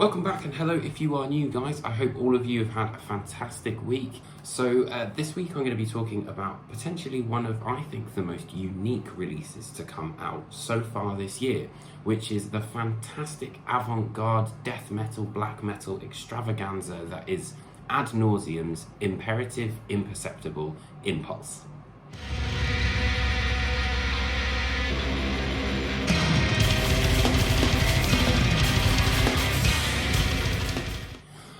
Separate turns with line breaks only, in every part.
Welcome back and hello if you are new, guys. I hope all of you have had a fantastic week. So this week I'm going to be talking about potentially one of, I think, the most unique releases to come out so far this year, which is the fantastic avant-garde death metal, black metal extravaganza that is Ad Nauseam's Imperceptible Impulse.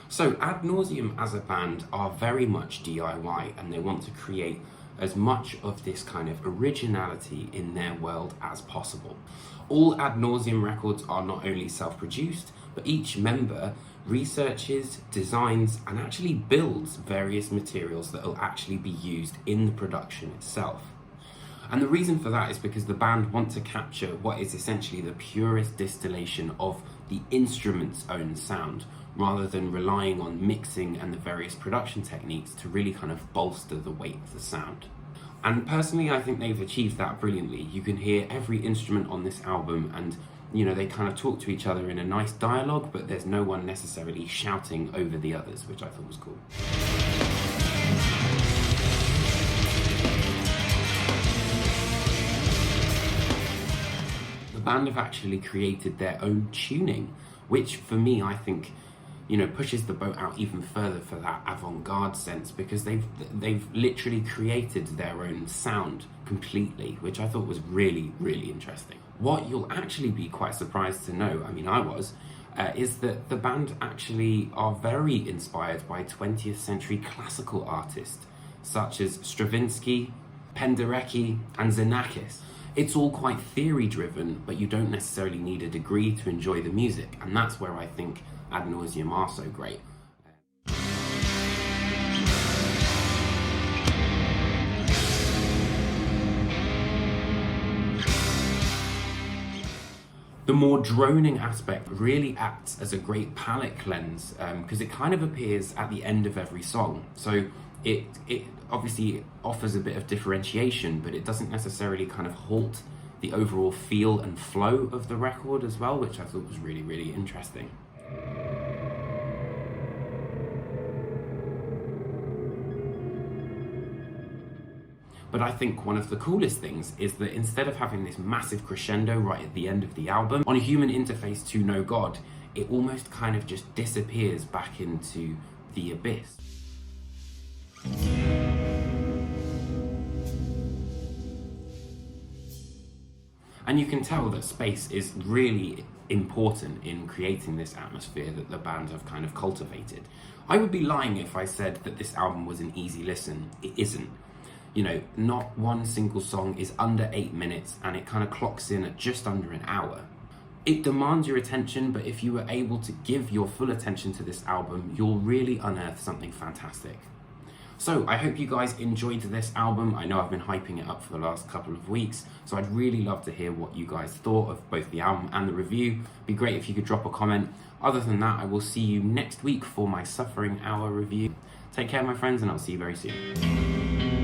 So Ad Nauseam as a band are very much DIY, and they want to create as much of this kind of originality in their world as possible. All Ad Nauseam records are not only self-produced, but each member researches, designs, and actually builds various materials that will actually be used in the production itself. And the reason for that is because the band want to capture what is essentially the purest distillation of the instrument's own sound, rather than relying on mixing and the various production techniques to really kind of bolster the weight of the sound. And personally, I think they've achieved that brilliantly. You can hear every instrument on this album and, you know, they kind of talk to each other in a nice dialogue, but there's no one necessarily shouting over the others, which I thought was cool. The band have actually created their own tuning, which for me, I think, you know, pushes the boat out even further for that avant-garde sense, because they've literally created their own sound completely, which I thought was really, really interesting. What you'll actually be quite surprised to know, I mean I was, is that the band actually are very inspired by 20th century classical artists such as Stravinsky, Penderecki and Xenakis. It's all quite theory driven, but you don't necessarily need a degree to enjoy the music, and that's where I think Ad Nauseam are so great. The more droning aspect really acts as a great palette cleanse, because it kind of appears at the end of every song. So it obviously offers a bit of differentiation, but it doesn't necessarily kind of halt the overall feel and flow of the record as well, which I thought was really, really interesting. But I think one of the coolest things is that instead of having this massive crescendo right at the end of the album, on A Human Interface to No God, it almost kind of just disappears back into the abyss. And you can tell that space is really important in creating this atmosphere that the band have kind of cultivated. I would be lying if I said that this album was an easy listen. It isn't. You know, not one single song is under 8 minutes, and it kind of clocks in at just under an hour. It demands your attention, but if you were able to give your full attention to this album, you'll really unearth something fantastic. So I hope you guys enjoyed this album. I know I've been hyping it up for the last couple of weeks, so I'd really love to hear what you guys thought of both the album and the review. It'd be great if you could drop a comment. Other than that, I will see you next week for my Suffering Hour review. Take care, my friends, and I'll see you very soon.